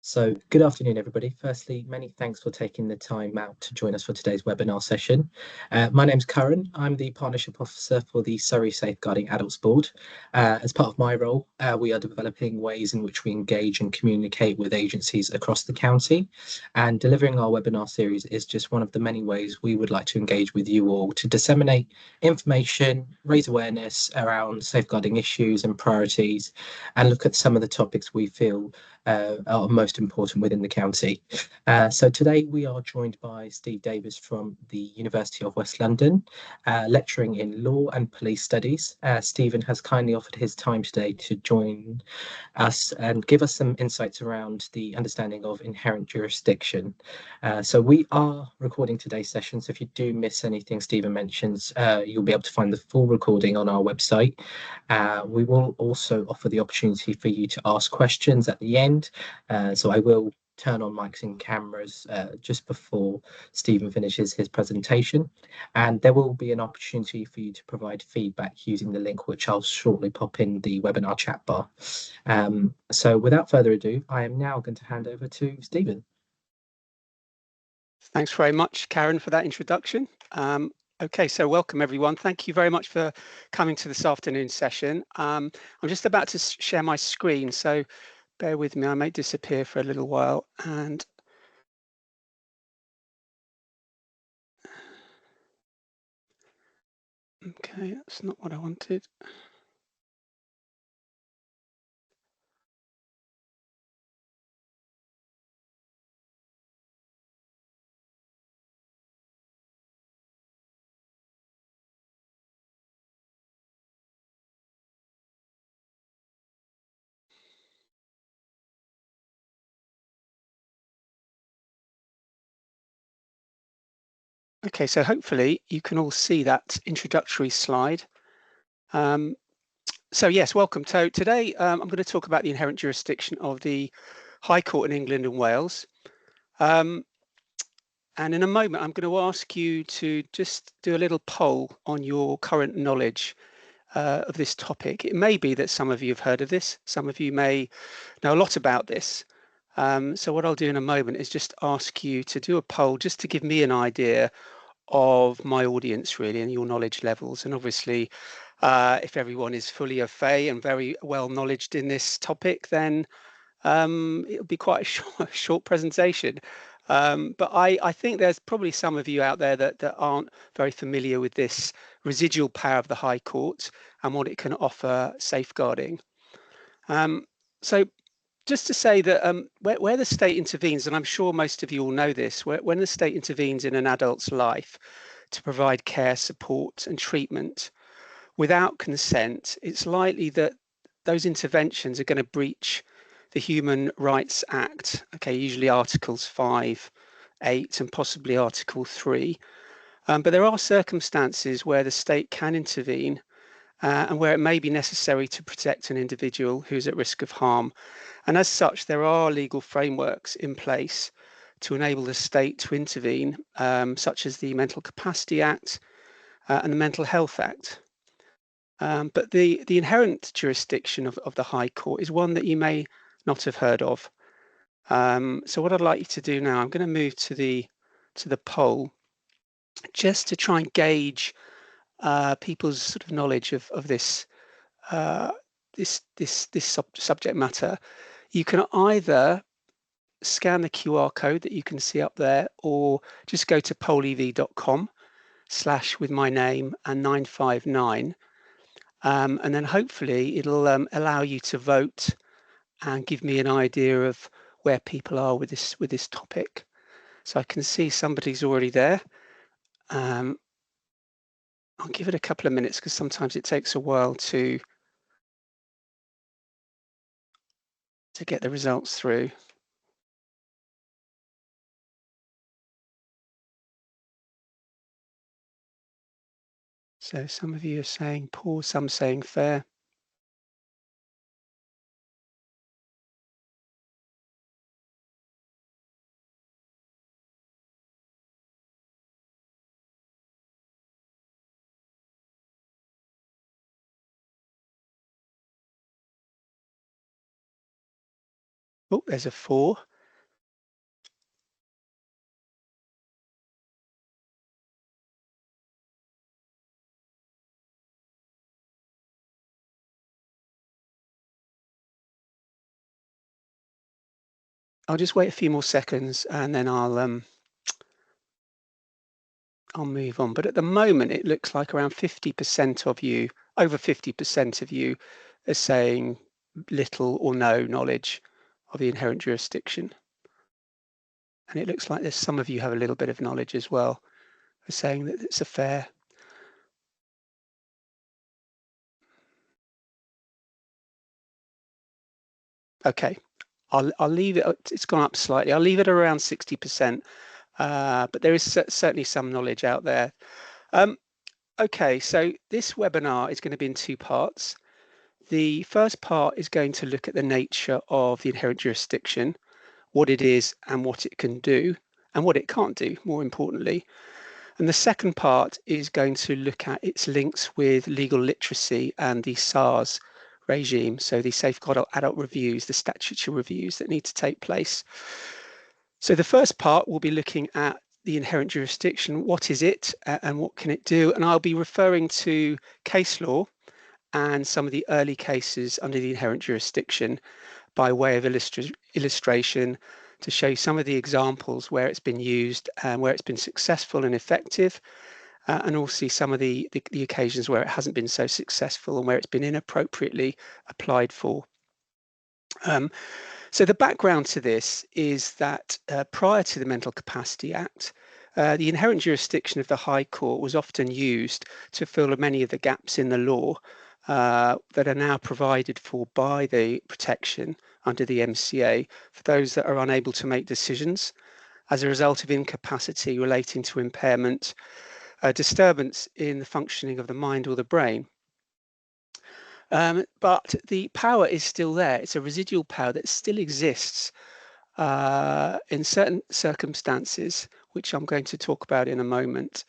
So, good afternoon, everybody. Firstly, many thanks for taking the time out to join us for today's webinar session. My name's Curran. I'm the Partnership Officer for the Surrey Safeguarding Adults Board. As part of my role, we are developing ways in which we engage and communicate with agencies across the county. And delivering our webinar series is just one of the many ways we would like to engage with you all to disseminate information, raise awareness around safeguarding issues and priorities, and look at some of the topics we feel are most important within the county. So today we are joined by Steve Davies from the University of West London, lecturing in law and police studies. Stephen has kindly offered his time today to join us and give us some insights around the understanding of inherent jurisdiction. So we are recording today's session, so if you do miss anything Stephen mentions, you'll be able to find the full recording on our website. We will also offer the opportunity for you to ask questions at the end, so I will turn on mics and cameras just before Stephen finishes his presentation, and there will be an opportunity for you to provide feedback using the link which I'll shortly pop in the webinar chat bar. So without further ado, I am now going to hand over to Stephen. Thanks very much, Karen, for that introduction. Okay, so welcome everyone. Thank you very much for coming to this afternoon session. I'm just about to share my screen, so bear with me. I may disappear for a little while. And okay, that's not what I wanted. Okay, so hopefully you can all see that introductory slide. So yes, welcome. So today I'm going to talk about the inherent jurisdiction of the High Court in England and Wales. And in a moment, I'm going to ask you to just do a little poll on your current knowledge of this topic. It may be that some of you have heard of this. Some of you may know a lot about this. So what I'll do in a moment is just ask you to do a poll just to give me an idea of my audience really and your knowledge levels. And obviously, if everyone is fully au fait and very well knowledged in this topic, then it'll be quite a short presentation. But I think there's probably some of you out there that aren't very familiar with this residual power of the High Court and what it can offer safeguarding. So just to say that where the state intervenes, and I'm sure most of you all know this, when the state intervenes in an adult's life to provide care, support and treatment without consent, it's likely that those interventions are going to breach the Human Rights Act, okay, usually Articles 5, 8 and possibly Article 3. But there are circumstances where the state can intervene and where it may be necessary to protect an individual who's at risk of harm. And as such, there are legal frameworks in place to enable the state to intervene, such as the Mental Capacity Act and the Mental Health Act. But the inherent jurisdiction of the High Court is one that you may not have heard of. So what I'd like you to do now, I'm going to move to the poll just to try and gauge people's sort of knowledge of this subject matter. You can either scan the QR code that you can see up there, or just go to pollev.com/with my name and 959, and then hopefully it'll allow you to vote and give me an idea of where people are with this topic. So I can see somebody's already there. I'll give it a couple of minutes because sometimes it takes a while to get the results through. So some of you are saying poor, some saying fair. Oh, there's a 4. I'll just wait a few more seconds and then I'll move on. But at the moment, it looks like around 50% of you, over 50% of you, are saying little or no knowledge of the inherent jurisdiction. And it looks like there's some of you have a little bit of knowledge as well, for saying that it's a fair. Okay, I'll leave it. It's gone up slightly. I'll leave it around 60%, but there is certainly some knowledge out there. Okay, so this webinar is going to be in two parts. The first part is going to look at the nature of the inherent jurisdiction, what it is and what it can do, and what it can't do, more importantly. And the second part is going to look at its links with legal literacy and the SARS regime, so the Safeguard Adult Reviews, the statutory reviews that need to take place. So the first part will be looking at the inherent jurisdiction, what is it and what can it do? And I'll be referring to case law and some of the early cases under the inherent jurisdiction by way of illustration to show some of the examples where it's been used and where it's been successful and effective, and also some of the occasions where it hasn't been so successful and where it's been inappropriately applied for. So the background to this is that prior to the Mental Capacity Act, the inherent jurisdiction of the High Court was often used to fill many of the gaps in the law that are now provided for by the protection under the MCA for those that are unable to make decisions as a result of incapacity relating to impairment, disturbance in the functioning of the mind or the brain. But the power is still there. It's a residual power that still exists in certain circumstances, which I'm going to talk about in a moment.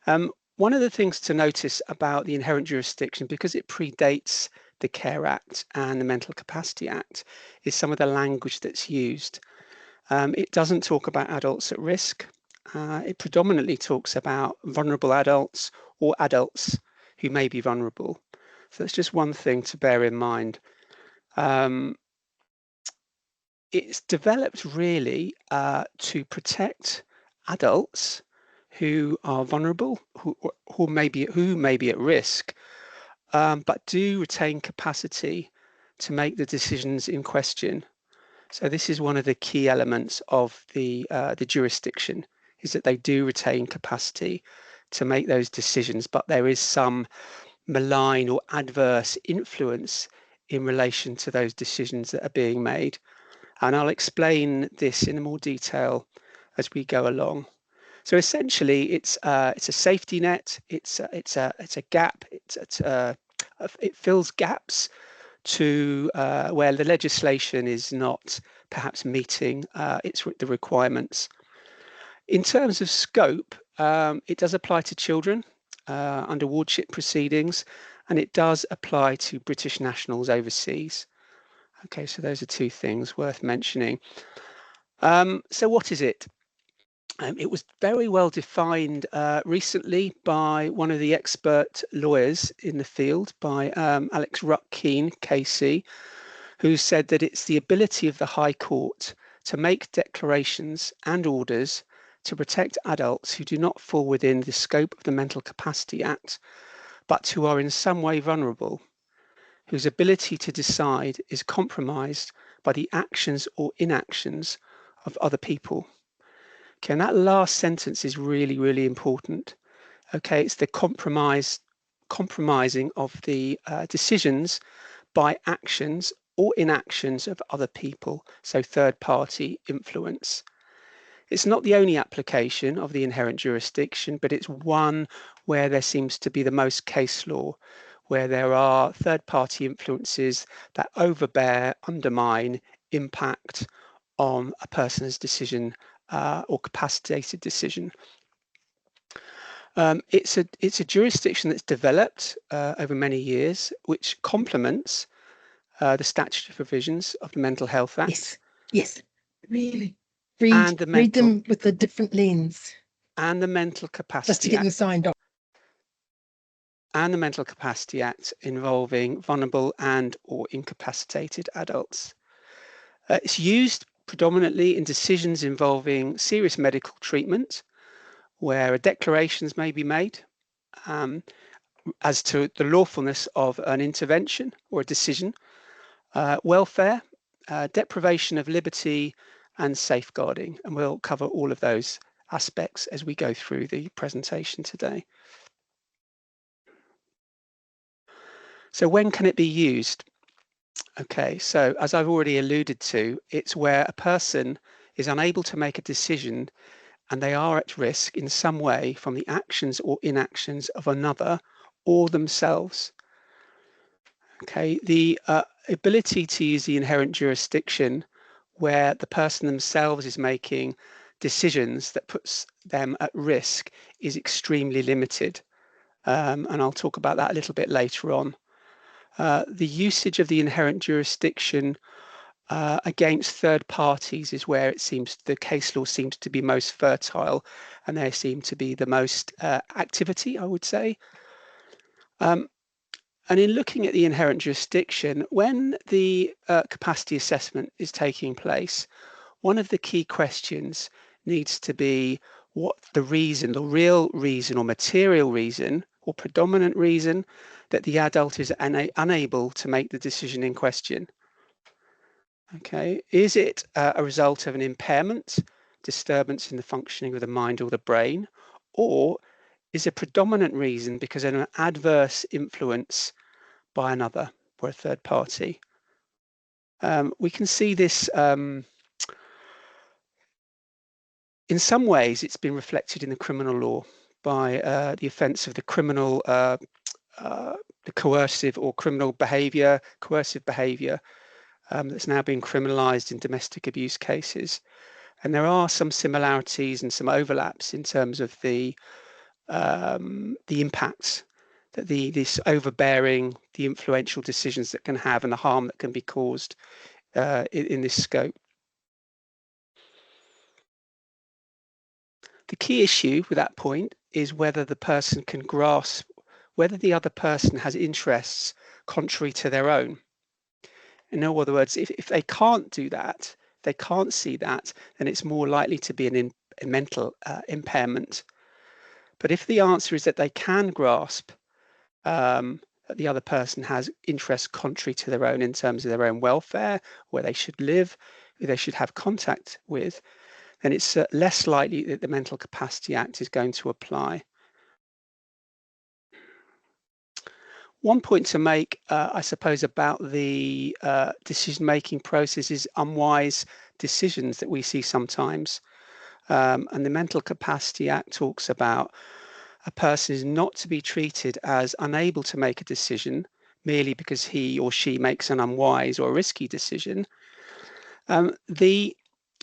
One of the things to notice about the inherent jurisdiction, because it predates the Care Act and the Mental Capacity Act, is some of the language that's used. It doesn't talk about adults at risk. It predominantly talks about vulnerable adults or adults who may be vulnerable. So that's just one thing to bear in mind. It's developed really to protect adults who are vulnerable, who may be at risk, but do retain capacity to make the decisions in question. So this is one of the key elements of the jurisdiction, is that they do retain capacity to make those decisions, but there is some malign or adverse influence in relation to those decisions that are being made. And I'll explain this in more detail as we go along. So essentially, it's a safety net. It's a gap. It fills gaps to where the legislation is not perhaps meeting the requirements. In terms of scope, it does apply to children under wardship proceedings, and it does apply to British nationals overseas. Okay, so those are two things worth mentioning. So what is it? It was very well defined recently by one of the expert lawyers in the field, by Alex Ruck-Keene, KC, who said that it's the ability of the High Court to make declarations and orders to protect adults who do not fall within the scope of the Mental Capacity Act, but who are in some way vulnerable, whose ability to decide is compromised by the actions or inactions of other people. Okay, and that last sentence is really, really important. Okay, it's the compromising of the decisions by actions or inactions of other people, so third-party influence. It's not the only application of the inherent jurisdiction, but it's one where there seems to be the most case law, where there are third-party influences that overbear, undermine, impact on a person's decision or capacitated decision. It's a jurisdiction that's developed over many years, which complements the statutory provisions of the Mental Health Act. Yes, really. Read them with a different lens. And the Mental Capacity just to get them signed off. And the Mental Capacity Act involving vulnerable and or incapacitated adults. It's used predominantly in decisions involving serious medical treatment, where declarations may be made as to the lawfulness of an intervention or a decision, welfare, deprivation of liberty, and safeguarding. And we'll cover all of those aspects as we go through the presentation today. So when can it be used? Okay, so as I've already alluded to, it's where a person is unable to make a decision and they are at risk in some way from the actions or inactions of another or themselves. Okay, the ability to use the inherent jurisdiction where the person themselves is making decisions that puts them at risk is extremely limited. And I'll talk about that a little bit later on. The usage of the inherent jurisdiction against third parties is where it seems the case law seems to be most fertile, and there seem to be the most activity, I would say. And in looking at the inherent jurisdiction, when the capacity assessment is taking place, one of the key questions needs to be what the reason, the real reason or material reason or predominant reason that the adult is unable to make the decision in question. Okay, is it a result of an impairment, disturbance in the functioning of the mind or the brain, or is a predominant reason because of an adverse influence by another or a third party? We can see this in some ways. It's been reflected in the criminal law by the offence of the criminal, the coercive or criminal behaviour, coercive behaviour that's now been criminalised in domestic abuse cases. And there are some similarities and some overlaps in terms of the impacts that this overbearing, the influential decisions that can have and the harm that can be caused in this scope. The key issue with that point is whether the person can grasp whether the other person has interests contrary to their own. In other words, if they can't do that, they can't see that, then it's more likely to be a mental impairment. But if the answer is that they can grasp that the other person has interests contrary to their own in terms of their own welfare, where they should live, who they should have contact with, then it's less likely that the Mental Capacity Act is going to apply. One point to make, I suppose, about the decision-making process is unwise decisions that we see sometimes. And the Mental Capacity Act talks about a person is not to be treated as unable to make a decision merely because he or she makes an unwise or risky decision. The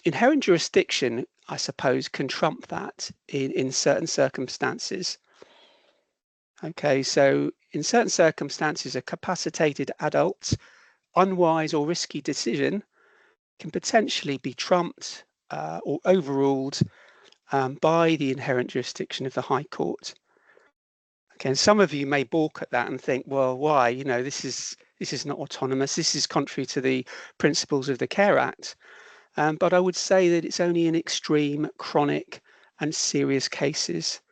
inherent jurisdiction, I suppose, can trump that in certain circumstances. Okay, so in certain circumstances, a capacitated adult's unwise or risky decision can potentially be trumped or overruled by the inherent jurisdiction of the High Court. Okay, and some of you may balk at that and think, well, why? You know, this is not autonomous. This is contrary to the principles of the Care Act. But I would say that it's only in extreme, chronic, and serious cases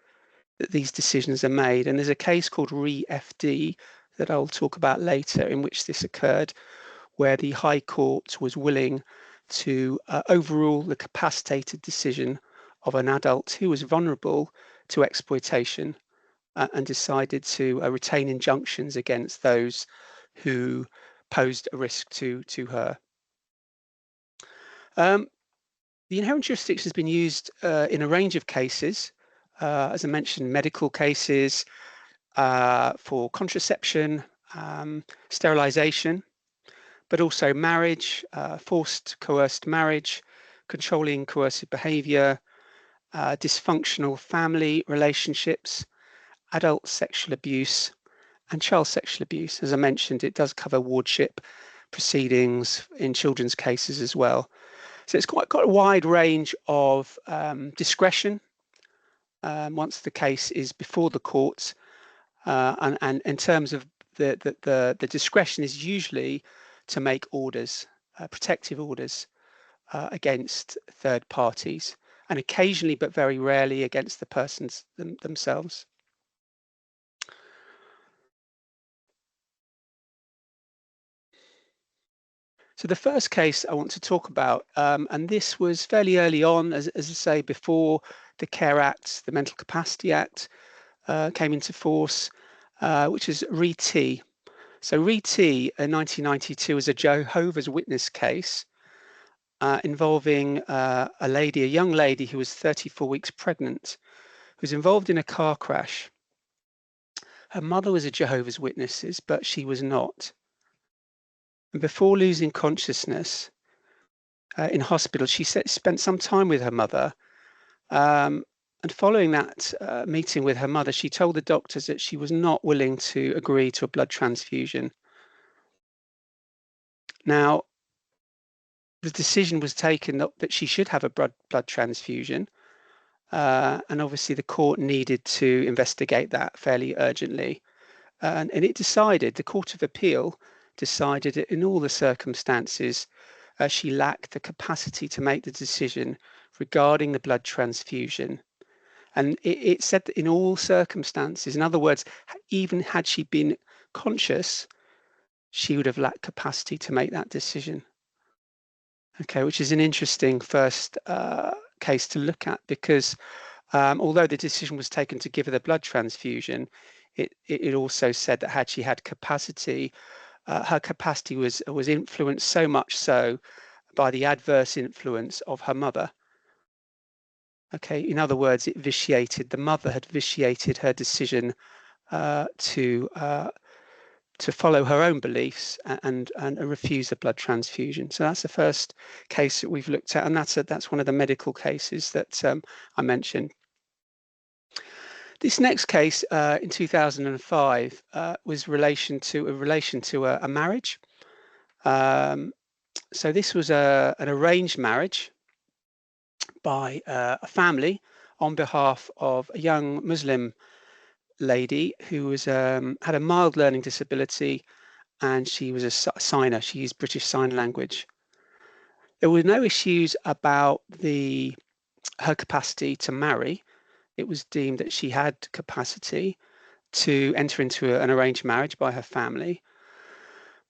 that these decisions are made. And there's a case called Re-FD that I'll talk about later in which this occurred, where the High Court was willing to overrule the capacitated decision of an adult who was vulnerable to exploitation and decided to retain injunctions against those who posed a risk to her. The inherent jurisdiction has been used in a range of cases, as I mentioned, medical cases, for contraception, sterilization, but also marriage, forced coerced marriage, controlling coercive behavior, dysfunctional family relationships, adult sexual abuse, and child sexual abuse. As I mentioned, it does cover wardship proceedings in children's cases as well. So it's got a wide range of discretion once the case is before the courts, and in terms of the discretion is usually to make orders, protective orders, against third parties, and occasionally, but very rarely, against the persons themselves. So the first case I want to talk about, and this was fairly early on, as I say, before the Care Act, the Mental Capacity Act came into force, which is Re T. So Re T in 1992 was a Jehovah's Witness case involving a young lady who was 34 weeks pregnant, who was involved in a car crash. Her mother was a Jehovah's Witness, but she was not. And before losing consciousness in hospital, she spent some time with her mother. And following that meeting with her mother, she told the doctors that she was not willing to agree to a blood transfusion. Now, the decision was taken that she should have a blood transfusion. And obviously the court needed to investigate that fairly urgently. And it decided, the Court of Appeal decided that in all the circumstances, she lacked the capacity to make the decision regarding the blood transfusion. And it said that in all circumstances, in other words, even had she been conscious, she would have lacked capacity to make that decision. Okay, which is an interesting first case to look at, because although the decision was taken to give her the blood transfusion, it also said that had she had capacity, her capacity was influenced so much so by the adverse influence of her mother. Okay, in other words, the mother had vitiated her decision to follow her own beliefs and refuse a blood transfusion. So that's the first case that we've looked at, and that's one of the medical cases that I mentioned. This next case in 2005 was relation to a marriage. So this was an arranged marriage by a family on behalf of a young Muslim lady who was had a mild learning disability, and she was a signer. She used British Sign Language. There were no issues about her capacity to marry. It was deemed that she had capacity to enter into an arranged marriage by her family.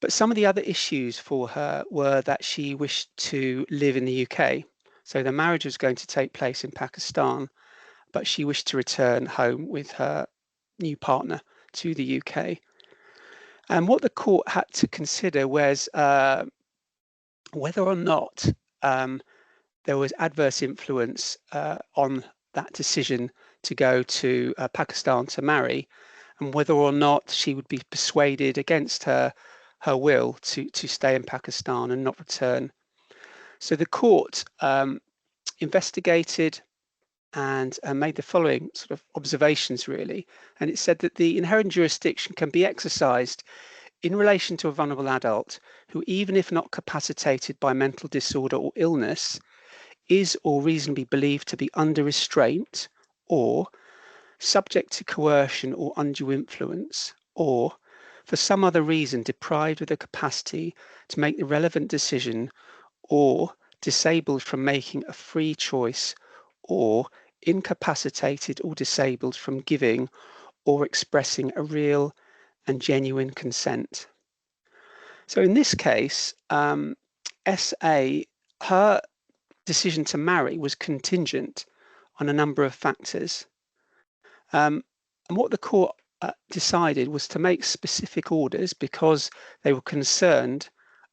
But some of the other issues for her were that she wished to live in the UK. So the marriage was going to take place in Pakistan, but she wished to return home with her new partner to the UK. And what the court had to consider was whether or not there was adverse influence on that decision to go to Pakistan to marry, and whether or not she would be persuaded against her will to stay in Pakistan and not return. So the court investigated and made the following sort of observations, really. And it said that the inherent jurisdiction can be exercised in relation to a vulnerable adult who, even if not capacitated by mental disorder or illness, is or reasonably believed to be under restraint or subject to coercion or undue influence, or for some other reason deprived of the capacity to make the relevant decision, or disabled from making a free choice, or incapacitated or disabled from giving or expressing a real and genuine consent. So in this case, SA, her decision to marry was contingent on a number of factors. And what the court decided was to make specific orders because they were concerned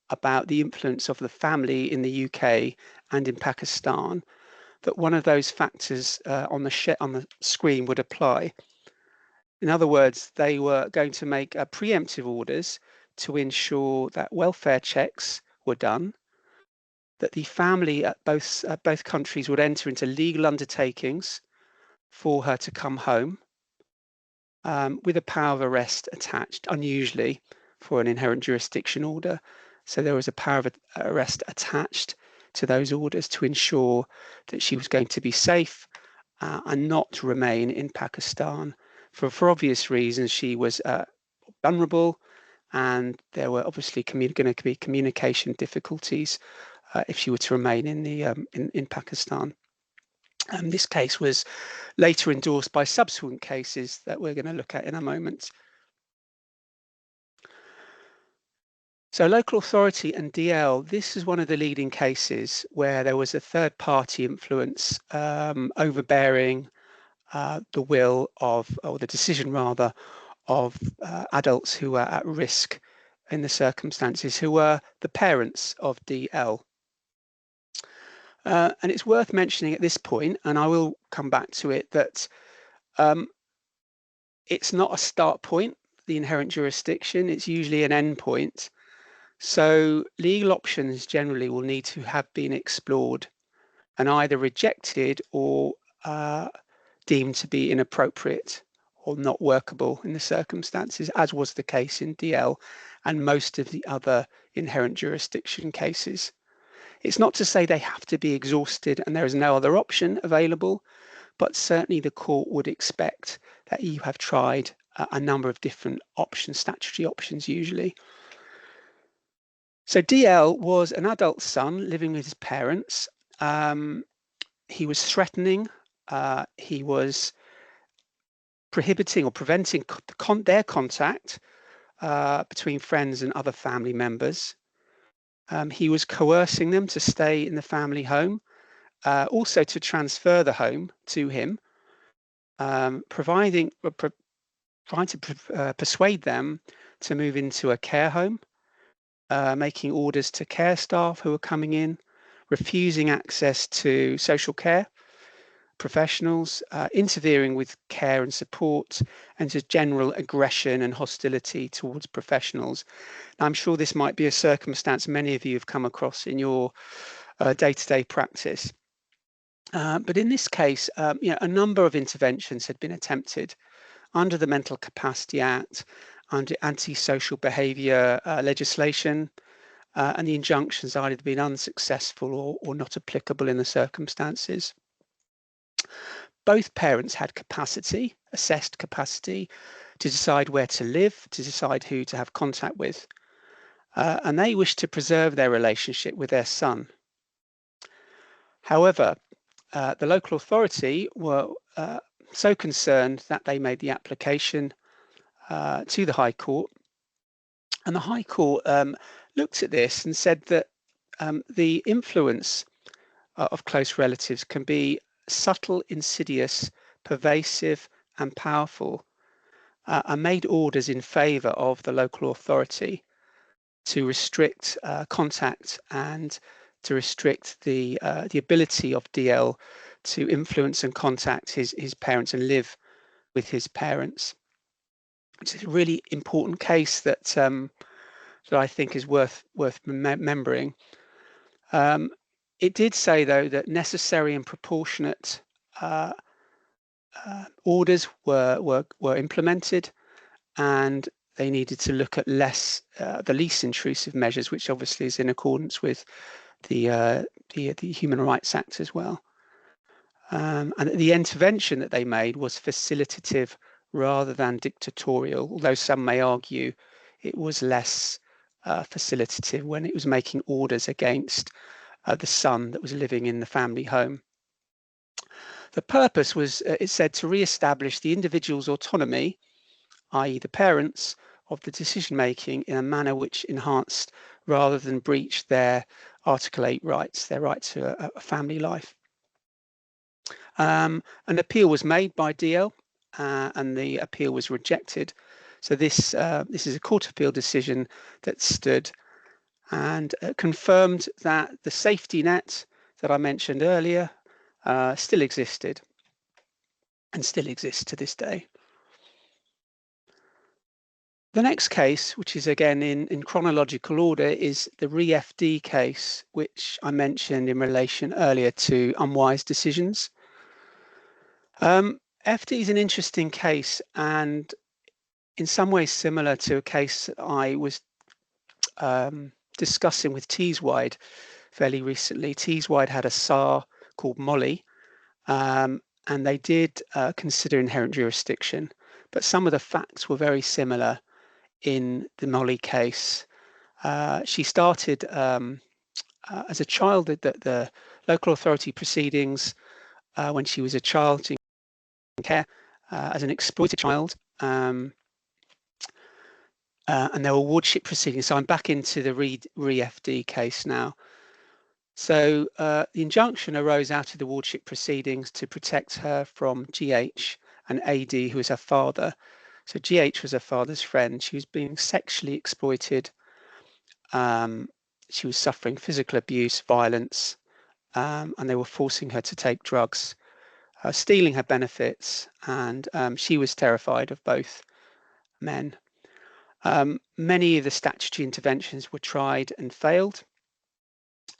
about the influence of the family in the UK and in Pakistan, that one of those factors on the screen would apply. In other words, they were going to make preemptive orders to ensure that welfare checks were done, that the family at both countries would enter into legal undertakings for her to come home with a power of arrest attached, unusually for an inherent jurisdiction order. So there was a power of arrest attached to those orders to ensure that she was going to be safe and not remain in Pakistan. For obvious reasons, she was vulnerable, and there were obviously going to be communication difficulties if she were to remain in the in Pakistan. This case was later endorsed by subsequent cases that we're going to look at in a moment. So local authority and DL, this is one of the leading cases where there was a third party influence overbearing the will of, or the decision rather, of adults who were at risk in the circumstances, who were the parents of DL. And it's worth mentioning at this point, and I will come back to it, that it's not a start point, the inherent jurisdiction, it's usually an end point. So legal options generally will need to have been explored and either rejected or deemed to be inappropriate or not workable in the circumstances, as was the case in DL and most of the other inherent jurisdiction cases. It's not to say they have to be exhausted and there is no other option available, but certainly the court would expect that you have tried a number of different options, statutory options usually. So DL was an adult son living with his parents. He was threatening, he was prohibiting or preventing their contact between friends and other family members. He was coercing them to stay in the family home, also to transfer the home to him, trying to persuade them to move into a care home, making orders to care staff who were coming in, refusing access to social care professionals, interfering with care and support, and just general aggression and hostility towards professionals. Now, I'm sure this might be a circumstance many of you have come across in your day-to-day practice. But in this case, a number of interventions had been attempted under the Mental Capacity Act, under antisocial behaviour legislation, and the injunctions had either been unsuccessful or not applicable in the circumstances. Both parents had capacity, assessed capacity, to decide where to live, to decide who to have contact with, and they wished to preserve their relationship with their son. However, the local authority were so concerned that they made the application to the High Court, and the High Court looked at this and said that the influence of close relatives can be subtle, insidious, pervasive, and powerful, and made orders in favour of the local authority to restrict contact and to restrict the ability of DL to influence and contact his parents and live with his parents. It's a really important case that that I think is worth remembering. It did say, though, that necessary and proportionate orders were implemented, and they needed to look at the least intrusive measures, which obviously is in accordance with the Human Rights Act as well. And the intervention that they made was facilitative rather than dictatorial, although some may argue it was less facilitative when it was making orders against the son that was living in the family home. The purpose was, it said, to re-establish the individual's autonomy, i.e. the parents, of the decision making in a manner which enhanced rather than breached their Article 8 rights, their right to a family life. An appeal was made by DL and the appeal was rejected. So this is a Court of Appeal decision that stood and confirmed that the safety net that I mentioned earlier still existed and still exists to this day. The next case, which is again in chronological order, is the re-FD case, which I mentioned in relation earlier to unwise decisions. FD is an interesting case and in some ways similar to a case I was discussing with Teeswide fairly recently. Teeswide had a SAR called Molly, and they did consider inherent jurisdiction, but some of the facts were very similar in the Molly case. She started as a child, the local authority proceedings when she was a child in care as an exploited child, and there were wardship proceedings. So I'm back into the re-FD case now. So the injunction arose out of the wardship proceedings to protect her from GH and AD, who was her father. So GH was her father's friend. She was being sexually exploited. She was suffering physical abuse, violence, and they were forcing her to take drugs, stealing her benefits, and she was terrified of both men. Many of the statutory interventions were tried and failed,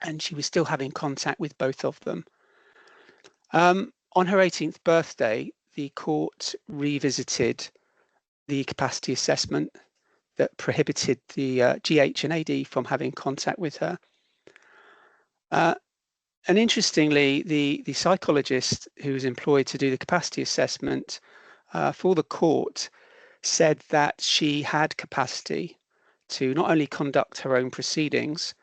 and she was still having contact with both of them. On her 18th birthday, the court revisited the capacity assessment that prohibited the GH and AD from having contact with her. And interestingly, the psychologist who was employed to do the capacity assessment for the court said that she had capacity to not only conduct her own proceedings,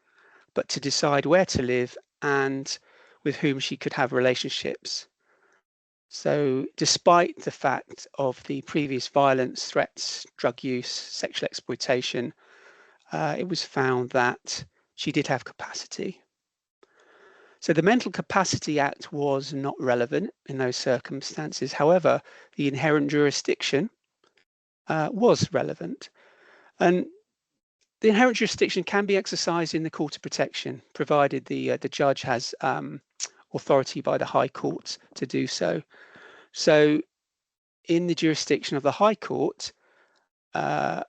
but to decide where to live and with whom she could have relationships. So despite the fact of the previous violence, threats, drug use, sexual exploitation, it was found that she did have capacity. So the Mental Capacity Act was not relevant in those circumstances. However, the inherent jurisdiction was relevant. And the inherent jurisdiction can be exercised in the Court of Protection, provided the judge has authority by the High Court to do so. So in the jurisdiction of the High Court, the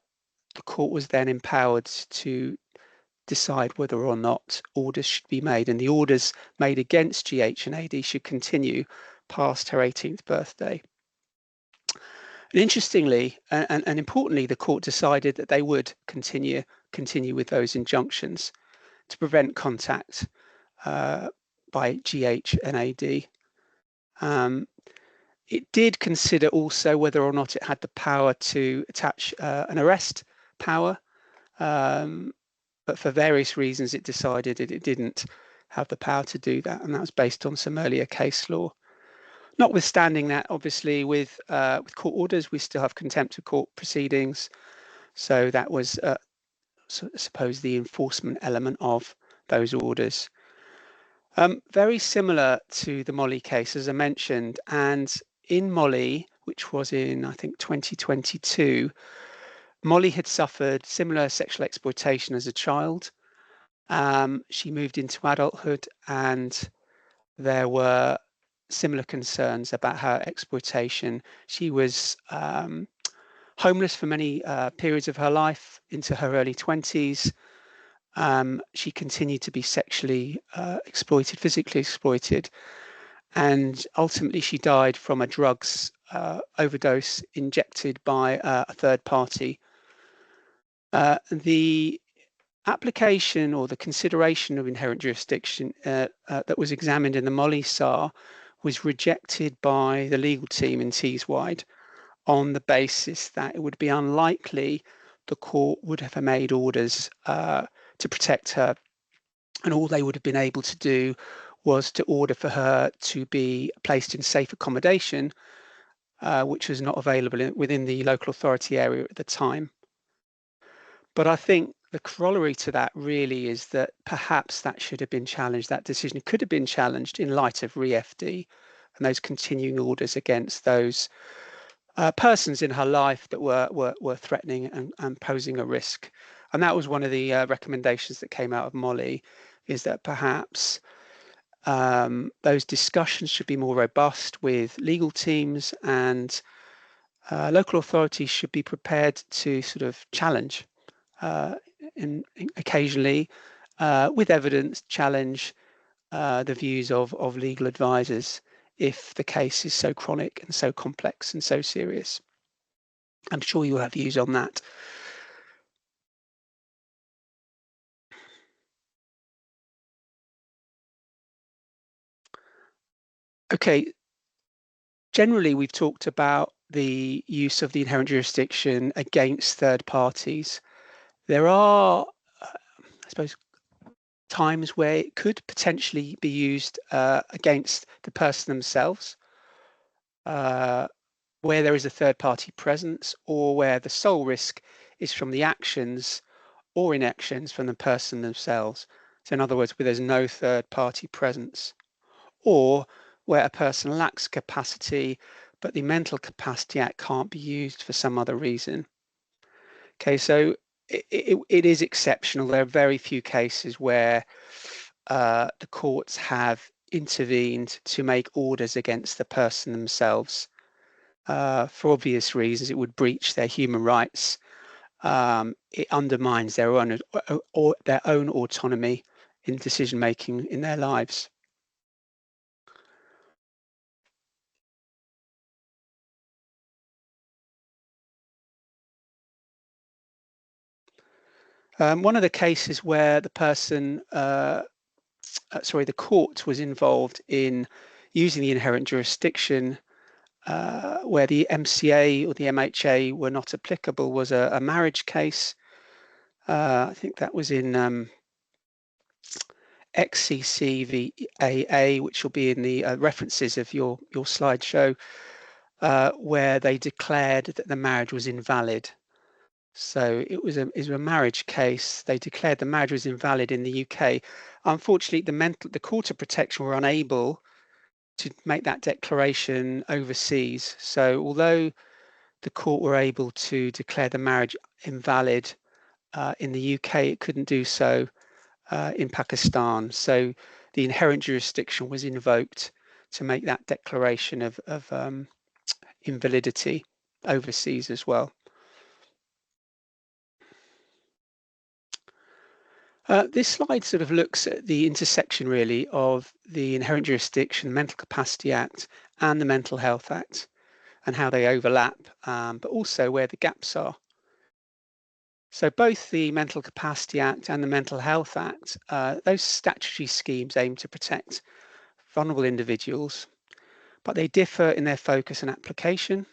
court was then empowered to decide whether or not orders should be made, and the orders made against GH and AD should continue past her 18th birthday. And interestingly and importantly, the court decided that they would continue with those injunctions to prevent contact by GH and AD. It did consider also whether or not it had the power to attach an arrest power, but for various reasons it decided that it didn't have the power to do that, and that was based on some earlier case law. Notwithstanding that, obviously with court orders, we still have contempt of court proceedings, so that was I suppose the enforcement element of those orders. Very similar to the Molly case, as I mentioned, and in Molly, which was in, I think, 2022, Molly had suffered similar sexual exploitation as a child. She moved into adulthood and there were similar concerns about her exploitation. She was homeless for many periods of her life into her early 20s. She continued to be sexually exploited, physically exploited, and ultimately she died from a drugs overdose injected by a third party. The application or the consideration of inherent jurisdiction that was examined in the Molly SAR was rejected by the legal team in Teeswide on the basis that it would be unlikely the court would have made orders to protect her, and all they would have been able to do was to order for her to be placed in safe accommodation, which was not available within the local authority area at the time. But I think the corollary to that really is that perhaps that should have been challenged. That decision could have been challenged in light of re-FD and those continuing orders against those persons in her life that were threatening and posing a risk. And that was one of the recommendations that came out of Molly, is that perhaps those discussions should be more robust with legal teams, and local authorities should be prepared to sort of challenge occasionally with evidence, challenge the views of legal advisors if the case is so chronic and so complex and so serious. I'm sure you'll have views on that. Okay, generally we've talked about the use of the inherent jurisdiction against third parties. There are, I suppose, times where it could potentially be used against the person themselves, where there is a third party presence, or where the sole risk is from the actions or inactions from the person themselves. So in other words, where there's no third party presence, or where a person lacks capacity, but the Mental Capacity Act can't be used for some other reason. Okay, so it is exceptional. There are very few cases where the courts have intervened to make orders against the person themselves. For obvious reasons, it would breach their human rights. It undermines their own autonomy in decision making in their lives. One of the cases where the person, the court was involved in using the inherent jurisdiction, where the MCA or the MHA were not applicable, was a marriage case. I think that was in XCCVAA, which will be in the references of your slideshow, where they declared that the marriage was invalid. So it was a marriage case. They declared the marriage was invalid in the UK. Unfortunately, the Court of Protection were unable to make that declaration overseas. So although the court were able to declare the marriage invalid in the UK, it couldn't do so in Pakistan. So the inherent jurisdiction was invoked to make that declaration of invalidity overseas as well. This slide sort of looks at the intersection really of the Inherent Jurisdiction, Mental Capacity Act and the Mental Health Act, and how they overlap, but also where the gaps are. So both the Mental Capacity Act and the Mental Health Act, those statutory schemes aim to protect vulnerable individuals, but they differ in their focus and application.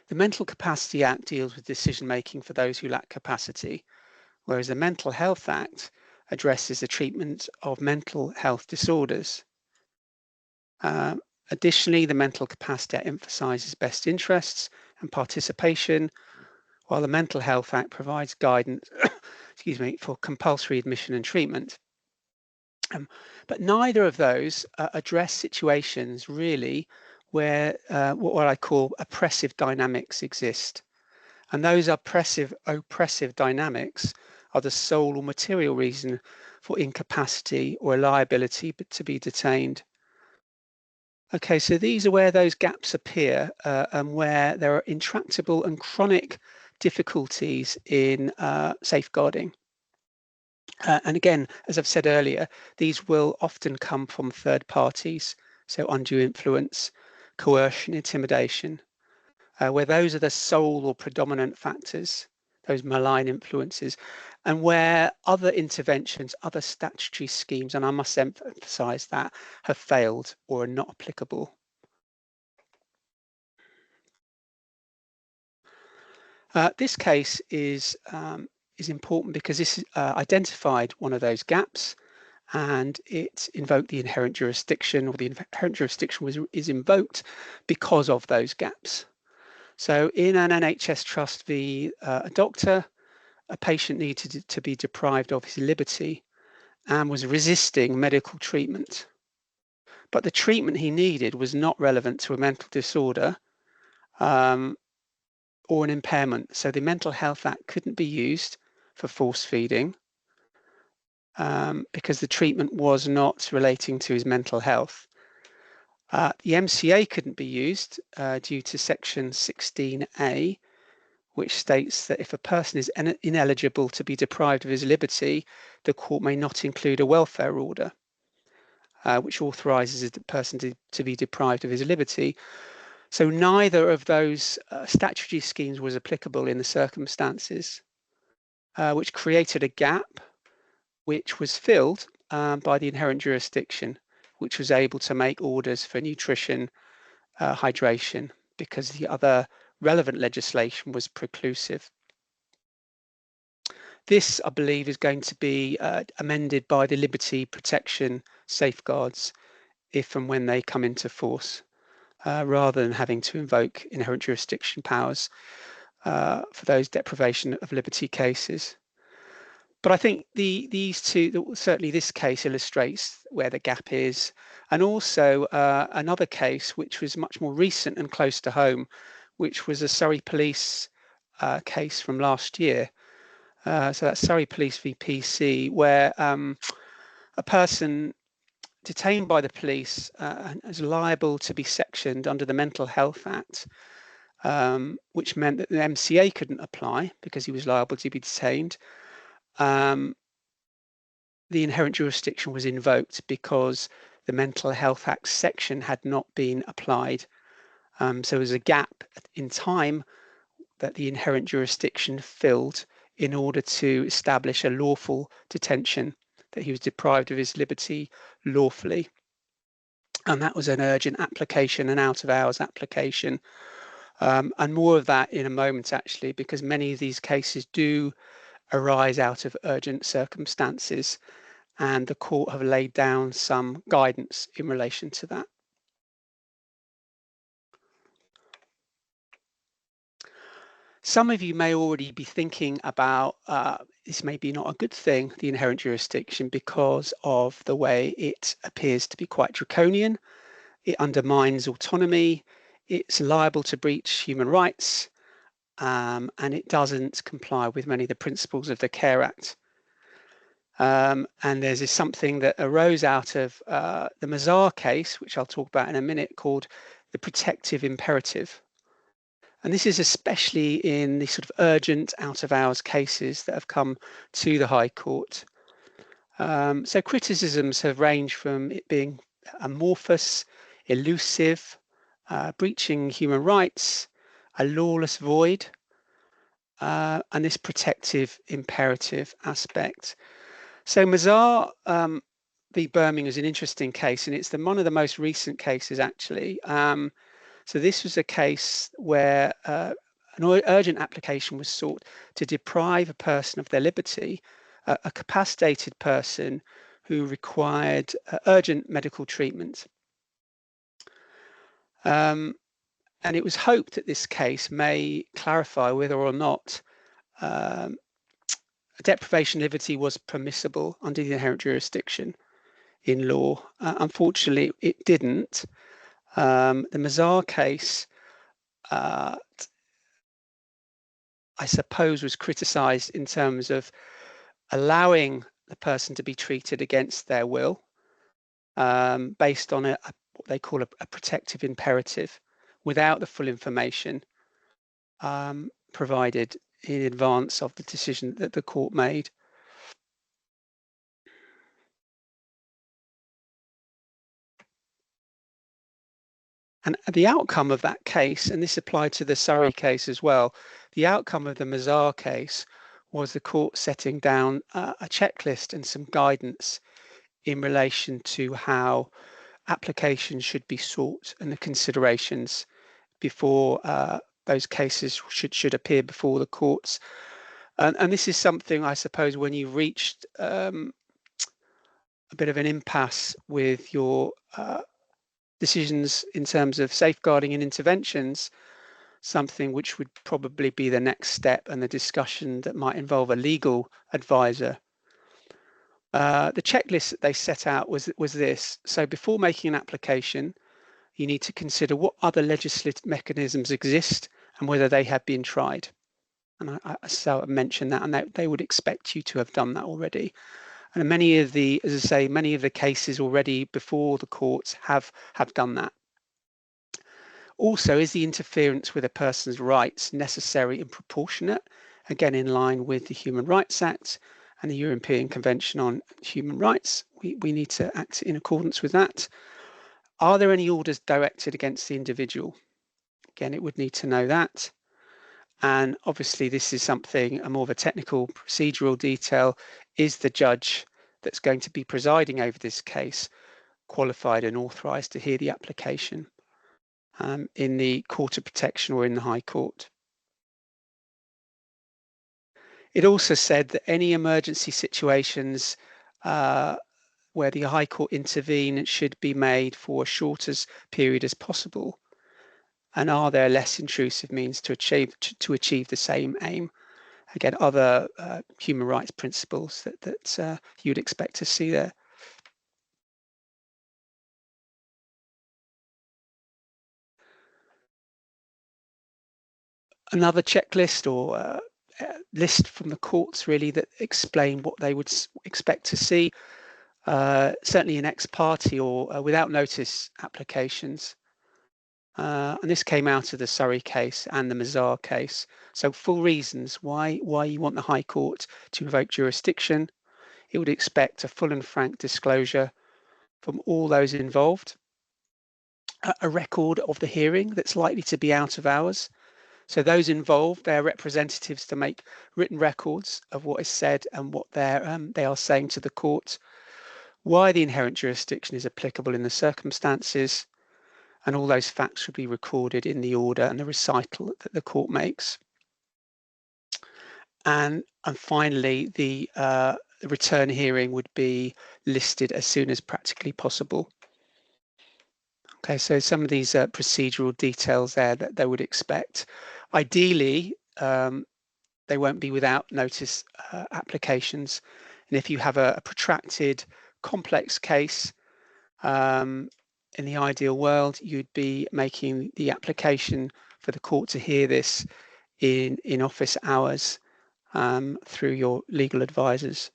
The Mental Capacity Act deals with decision making for those who lack capacity, whereas the Mental Health Act addresses the treatment of mental health disorders. Additionally, the Mental Capacity Act emphasises best interests and participation, while the Mental Health Act provides guidance for compulsory admission and treatment. But neither of those address situations really where what I call oppressive dynamics exist. And those oppressive dynamics are the sole or material reason for incapacity or a liability to be detained. Okay, so these are where those gaps appear and where there are intractable and chronic difficulties in safeguarding. And again, as I've said earlier, these will often come from third parties, so undue influence, coercion, intimidation, where those are the sole or predominant factors, those malign influences, and where other interventions, other statutory schemes, and I must emphasize that, have failed or are not applicable. This case is important because this identified one of those gaps, and it invoked the inherent jurisdiction, or the inherent jurisdiction is invoked because of those gaps. So in an NHS trust v. A doctor, a patient needed to be deprived of his liberty and was resisting medical treatment. But the treatment he needed was not relevant to a mental disorder or an impairment. So the Mental Health Act couldn't be used for force feeding because the treatment was not relating to his mental health. The MCA couldn't be used due to section 16A, which states that if a person is ineligible to be deprived of his liberty, the court may not include a welfare order, which authorises the person to be deprived of his liberty. So neither of those statutory schemes was applicable in the circumstances, which created a gap, which was filled by the inherent jurisdiction, which was able to make orders for nutrition, hydration, because the other relevant legislation was preclusive. This, I believe, is going to be amended by the liberty protection safeguards if and when they come into force, rather than having to invoke inherent jurisdiction powers for those deprivation of liberty cases. But I think these two, certainly this case illustrates where the gap is. And also another case, which was much more recent and close to home, which was a Surrey police case from last year. So that's Surrey Police v PC, where a person detained by the police is liable to be sectioned under the Mental Health Act, which meant that the MCA couldn't apply because he was liable to be detained. The inherent jurisdiction was invoked because the Mental Health Act section had not been applied. So there was a gap in time that the inherent jurisdiction filled in order to establish a lawful detention, that he was deprived of his liberty lawfully. And that was an urgent application, an out of hours application. And more of that in a moment, actually, because many of these cases do arise out of urgent circumstances, and the court have laid down some guidance in relation to that. Some of you may already be thinking about this may be not a good thing, the inherent jurisdiction, because of the way it appears to be quite draconian. It undermines autonomy, it's liable to breach human rights, and it doesn't comply with many of the principles of the Care Act. And there's something that arose out of the Mazar case, which I'll talk about in a minute, called the protective imperative. And this is especially in the sort of urgent out of hours cases that have come to the High Court. So criticisms have ranged from it being amorphous, elusive, breaching human rights, a lawless void, and this protective imperative aspect. So Mazar v Birmingham is an interesting case, and it's one of the most recent cases, actually. So this was a case where an urgent application was sought to deprive a person of their liberty, a capacitated person who required urgent medical treatment. And it was hoped that this case may clarify whether or not deprivation of liberty was permissible under the inherent jurisdiction in law. Unfortunately, it didn't. The Mazar case, I suppose, was criticised in terms of allowing the person to be treated against their will, based on what they call a protective imperative, without the full information provided in advance of the decision that the court made. And the outcome of that case, and this applied to the Surrey case as well, the outcome of the Mazar case was the court setting down a checklist and some guidance in relation to how applications should be sought and the considerations before those cases should appear before the courts. And this is something, I suppose, when you've reached a bit of an impasse with your decisions in terms of safeguarding and interventions, something which would probably be the next step and the discussion that might involve a legal advisor. The checklist that they set out was this. So before making an application, you need to consider what other legislative mechanisms exist and whether they have been tried. And I mentioned that, and they would expect you to have done that already. And many of the, as I say, many of the cases already before the courts have done that. Also, is the interference with a person's rights necessary and proportionate? Again, in line with the Human Rights Act and the European Convention on Human Rights. We need to act in accordance with that. Are there any orders directed against the individual? Again, it would need to know that. And obviously, this is something, a more of a technical procedural detail. Is the judge that's going to be presiding over this case qualified and authorised to hear the application in the Court of Protection or in the High Court? It also said that any emergency situations where the High Court intervene should be made for as short as period as possible, and are there less intrusive means to achieve the same aim? Again, other human rights principles that you'd expect to see there. Another checklist or list from the courts really that explain what they would expect to see, certainly in ex parte or without notice applications. And this came out of the Surrey case and the Mazar case. So full reasons why you want the High Court to invoke jurisdiction. It would expect a full and frank disclosure from all those involved, a record of the hearing that's likely to be out of hours. So those involved, their representatives to make written records of what is said and what they are saying to the court, why the inherent jurisdiction is applicable in the circumstances, and all those facts should be recorded in the order and the recital that the court makes. And finally, the return hearing would be listed as soon as practically possible. Okay, so some of these procedural details there that they would expect. Ideally, they won't be without notice applications. And if you have a protracted, complex case, in the ideal world, you'd be making the application for the court to hear this in office hours through your legal advisors.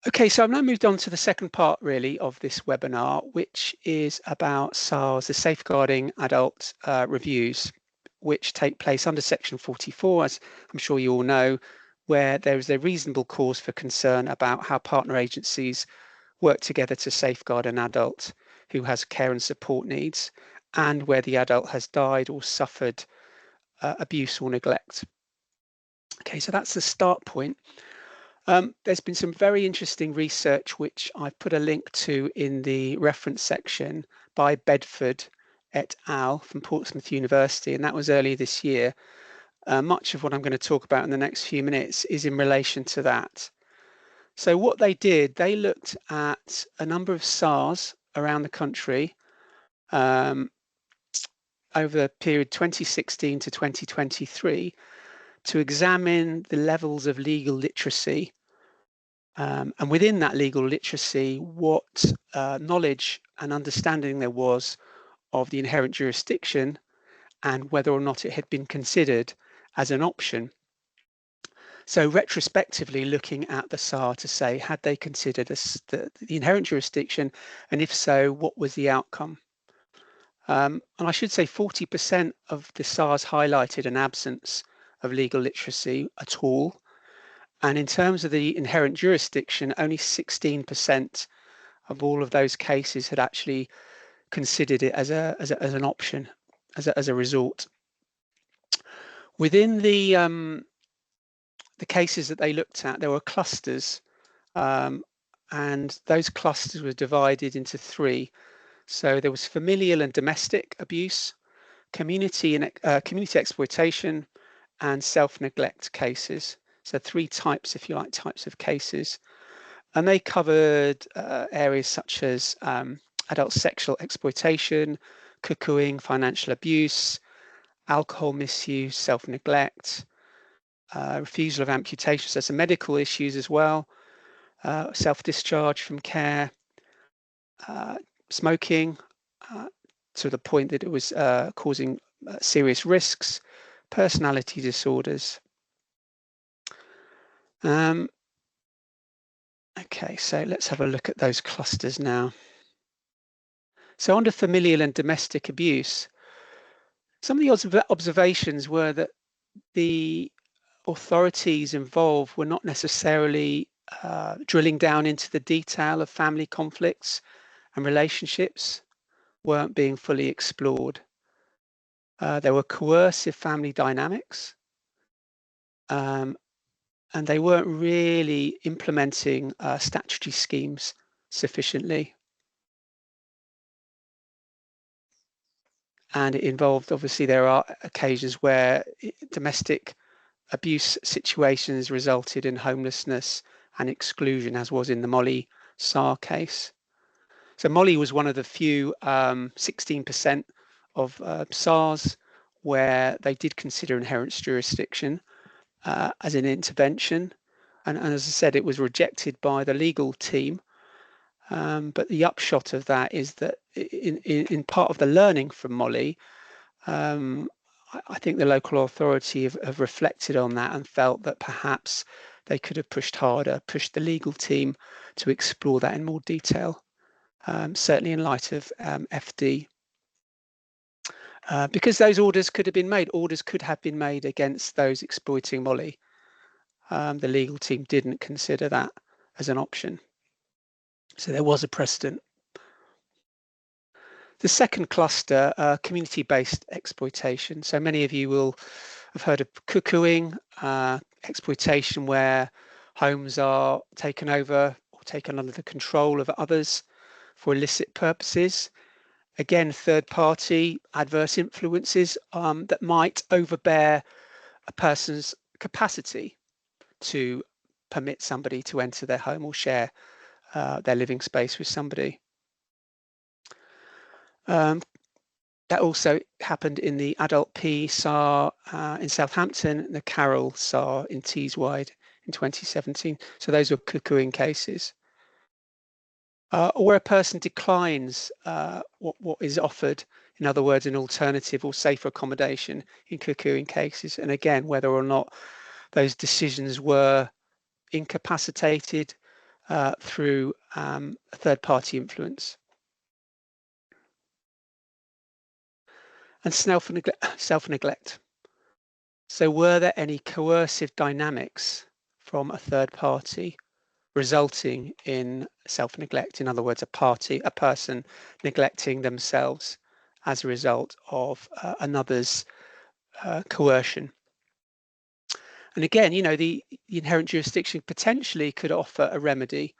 Okay, so I've now moved on to the second part really of this webinar, which is about SARS, the Safeguarding Adult Reviews, which take place under Section 44, as I'm sure you all know, where there is a reasonable cause for concern about how partner agencies work together to safeguard an adult who has care and support needs, and where the adult has died or suffered abuse or neglect. Okay, so that's the start point. There's been some very interesting research, which I've put a link to in the reference section by Bedford et al. From Portsmouth University, and that was earlier this year. Much of what I'm going to talk about in the next few minutes is in relation to that. So what they did, they looked at a number of SARs around the country over the period 2016 to 2023 to examine the levels of legal literacy. And within that legal literacy, what knowledge and understanding there was of the inherent jurisdiction and whether or not it had been considered as an option. So retrospectively looking at the SAR to say, had they considered the inherent jurisdiction, and if so, what was the outcome? And I should say 40% of the SARs highlighted an absence of legal literacy at all. And in terms of the inherent jurisdiction, only 16% of all of those cases had actually considered it as an option, as a resort. Within the cases that they looked at, there were clusters, and those clusters were divided into three. So there was familial and domestic abuse, community exploitation, and self-neglect cases. So three types, if you like, types of cases. And they covered areas such as adult sexual exploitation, cuckooing, financial abuse, alcohol misuse, self-neglect, refusal of amputation, so some medical issues as well, self-discharge from care, smoking to the point that it was causing serious risks, personality disorders. Okay, so let's have a look at those clusters now. So under familial and domestic abuse, some of the observations were that the authorities involved were not necessarily drilling down into the detail of family conflicts and relationships, weren't being fully explored. There were coercive family dynamics, and they weren't really implementing statutory schemes sufficiently. and it involved, obviously, there are occasions where domestic abuse situations resulted in homelessness and exclusion, as was in the Molly Sarr case. So Molly was one of the few 16% of SARS where they did consider inherent jurisdiction as an intervention. And as I said, it was rejected by the legal team. But the upshot of that is that in part of the learning from Molly, I think the local authority have reflected on that and felt that perhaps they could have pushed harder, pushed the legal team to explore that in more detail, certainly in light of FD. Because those orders could have been made, orders could have been made against those exploiting Molly. The legal team didn't consider that as an option. So there was a precedent. The second cluster, community-based exploitation. So many of you will have heard of cuckooing, exploitation where homes are taken over or taken under the control of others for illicit purposes. Again, third-party adverse influences that might overbear a person's capacity to permit somebody to enter their home or share their living space with somebody. That also happened in the adult P SAR in Southampton and the Carroll SAR in Teeswide in 2017. So those were cuckooing cases. Or where a person declines what is offered, in other words, an alternative or safer accommodation in cuckooing cases. And again, whether or not those decisions were incapacitated through a third-party influence. And self-neglect. So were there any coercive dynamics from a third party resulting in self-neglect? In other words, a person neglecting themselves as a result of another's coercion. And again, you know, the inherent jurisdiction potentially could offer a remedy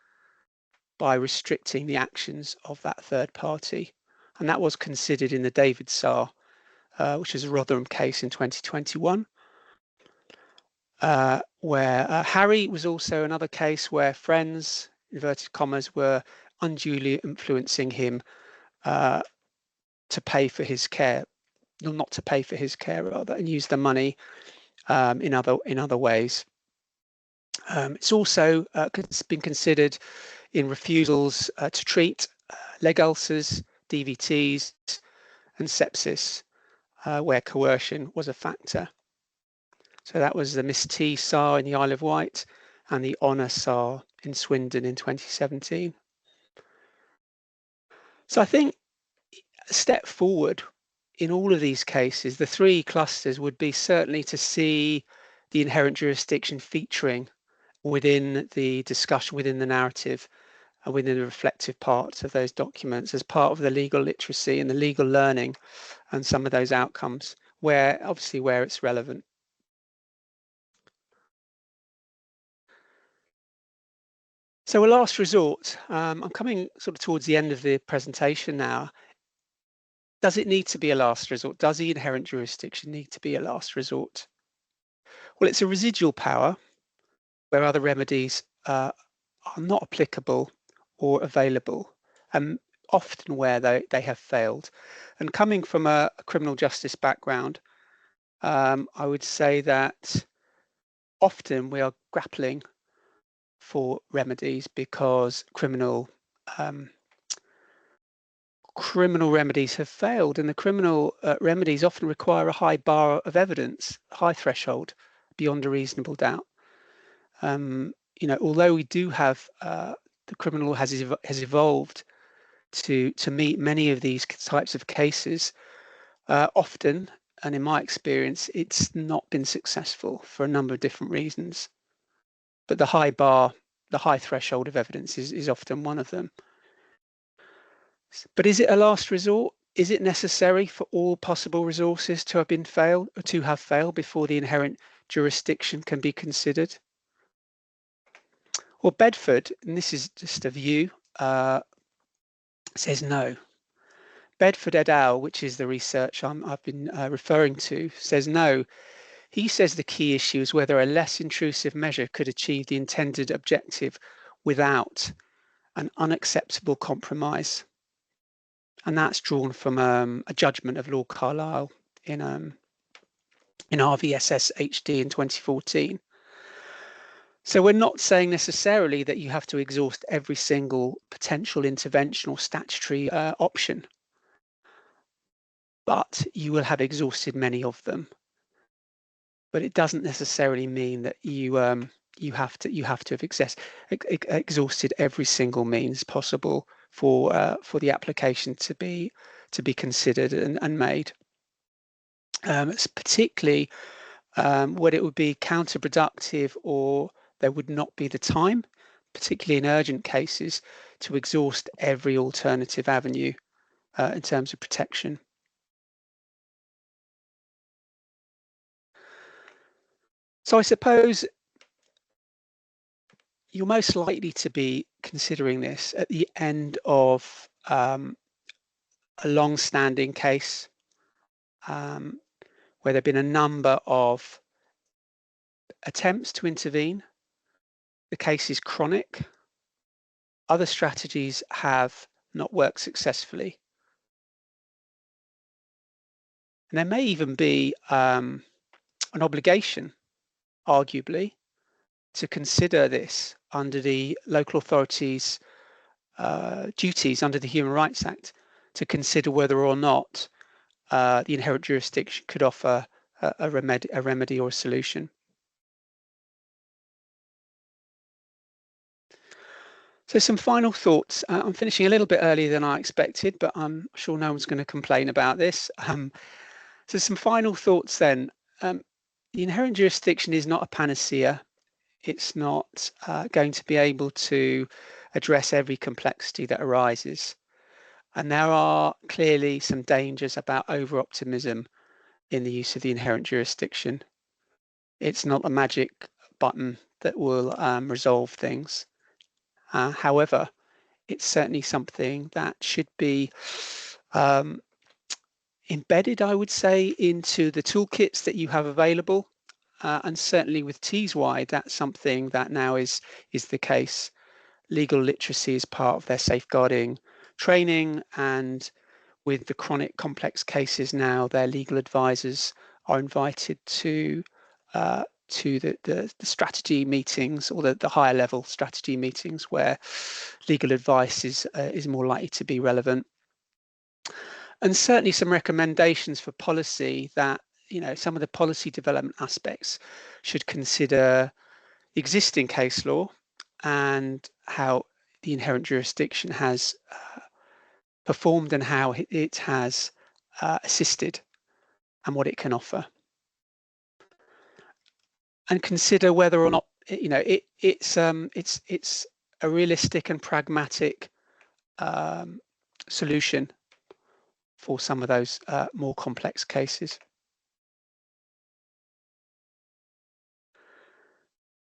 by restricting the actions of that third party. And that was considered in the Davies SAR, which is a Rotherham case in 2021, where Harry was also another case where friends, inverted commas, were unduly influencing him to pay for his care, not to pay for his care rather, and use the money in other ways. It's also been considered in refusals to treat leg ulcers, DVTs, and sepsis, where coercion was a factor. So that was the Miss T SAR in the Isle of Wight and the Honour SAR in Swindon in 2017. So I think a step forward in all of these cases, the three clusters would be certainly to see the inherent jurisdiction featuring within the discussion, within the narrative, and within the reflective parts of those documents as part of the legal literacy and the legal learning and some of those outcomes, where obviously where it's relevant. So a last resort, I'm coming sort of towards the end of the presentation now. Does it need to be a last resort? Does the inherent jurisdiction need to be a last resort? Well, it's a residual power where other remedies are not applicable or available, and often where they have failed. And coming from a criminal justice background, I would say that often we are grappling for remedies because criminal remedies have failed, and the criminal remedies often require a high bar of evidence, a high threshold beyond a reasonable doubt. You know, although we do have the criminal has evolved to meet many of these types of cases, often, and in my experience, it's not been successful for a number of different reasons. But the high bar, the high threshold of evidence is often one of them. But is it a last resort? Is it necessary for all possible resources to have failed before the inherent jurisdiction can be considered? Well, Bedford, and this is just a view, says no. Bedford et al., which is the research I've been referring to, says no. He says the key issue is whether a less intrusive measure could achieve the intended objective without an unacceptable compromise. And that's drawn from a judgment of Lord Carlisle in RVSS HD in 2014. So we're not saying necessarily that you have to exhaust every single potential intervention or statutory option, but you will have exhausted many of them. But it doesn't necessarily mean that you have to have exhausted every single means possible for the application to be considered and made. It's particularly when it would be counterproductive, or there would not be the time, particularly in urgent cases, to exhaust every alternative avenue in terms of protection. So I suppose you're most likely to be considering this at the end of a long-standing case where there have been a number of attempts to intervene. The case is chronic. Other strategies have not worked successfully. And there may even be an obligation, arguably, to consider this under the local authorities' duties under the Human Rights Act, to consider whether or not the inherent jurisdiction could offer a remedy or a solution. So some final thoughts. I'm finishing a little bit earlier than I expected, but I'm sure no one's going to complain about this. So some final thoughts then. The inherent jurisdiction is not a panacea. It's not going to be able to address every complexity that arises. And there are clearly some dangers about over-optimism in the use of the inherent jurisdiction. It's not a magic button that will resolve things. However, it's certainly something that should be embedded, I would say, into the toolkits that you have available. And certainly with Tees-wide, that's something that now is the case. Legal literacy is part of their safeguarding training, and with the chronic complex cases now, their legal advisors are invited to the strategy meetings, or the higher level strategy meetings where legal advice is more likely to be relevant. And certainly some recommendations for policy that, some of the policy development aspects should consider existing case law and how the inherent jurisdiction has performed and how it has assisted and what it can offer. And consider whether or not it's a realistic and pragmatic solution for some of those more complex cases.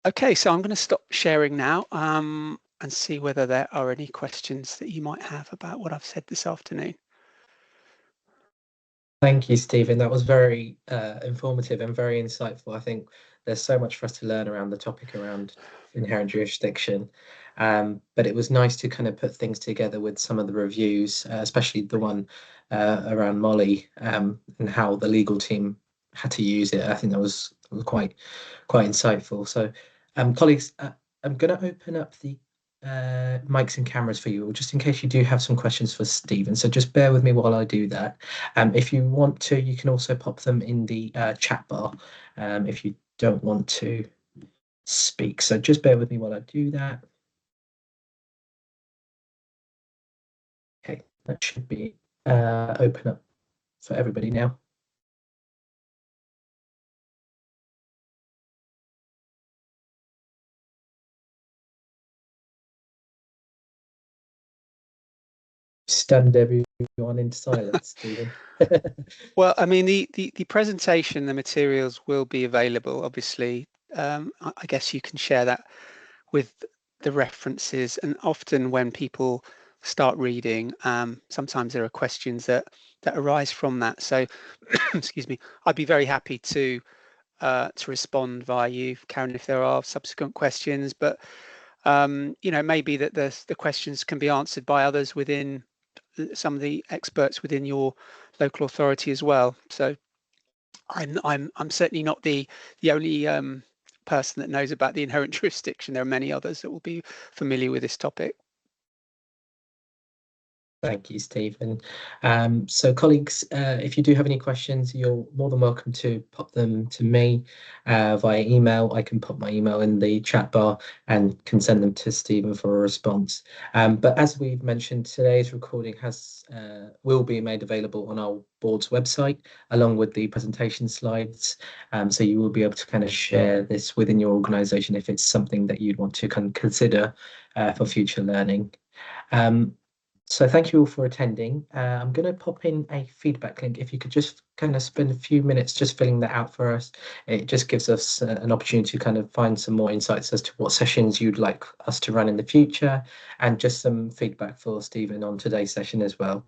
Okay, so I'm going to stop sharing now and see whether there are any questions that you might have about what I've said this afternoon. Thank you, Stephen. That was very informative and very insightful. I think there's so much for us to learn around the topic around inherent jurisdiction. But it was nice to kind of put things together with some of the reviews, especially the one around Molly and how the legal team had to use it. I think that was quite insightful. So, colleagues, I'm going to open up the mics and cameras for you, just in case you do have some questions for Stephen. So just bear with me while I do that. If you want to, you can also pop them in the chat bar if you don't want to speak. So just bear with me while I do that. Okay, that should be open up for everybody now. Stunned everyone into silence, Stephen. Well, I mean, the presentation, the materials will be available, obviously. I guess you can share that with the references. And often when people start reading. Sometimes there are questions that arise from that. So, excuse me, I'd be very happy to respond via you, Karen, if there are subsequent questions. But you know, maybe that the questions can be answered by others within some of the experts within your local authority as well. So I'm certainly not the only person that knows about the inherent jurisdiction. There are many others that will be familiar with this topic. Thank you, Stephen. So colleagues, if you do have any questions, you're more than welcome to pop them to me via email. I can pop my email in the chat bar and can send them to Stephen for a response. But as we've mentioned, today's recording will be made available on our board's website, along with the presentation slides. So you will be able to kind of share this within your organisation if it's something that you'd want to kind of consider for future learning. So thank you all for attending. I'm going to pop in a feedback link. If you could just kind of spend a few minutes just filling that out for us, it just gives us an opportunity to kind of find some more insights as to what sessions you'd like us to run in the future, and just some feedback for Stephen on today's session as well.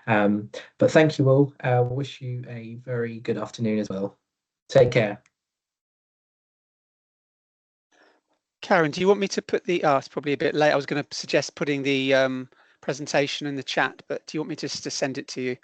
But thank you all. Wish you a very good afternoon as well. Take care. Karen, do you want me to put the, it's probably a bit late. I was going to suggest putting the presentation in the chat, but do you want me just to send it to you?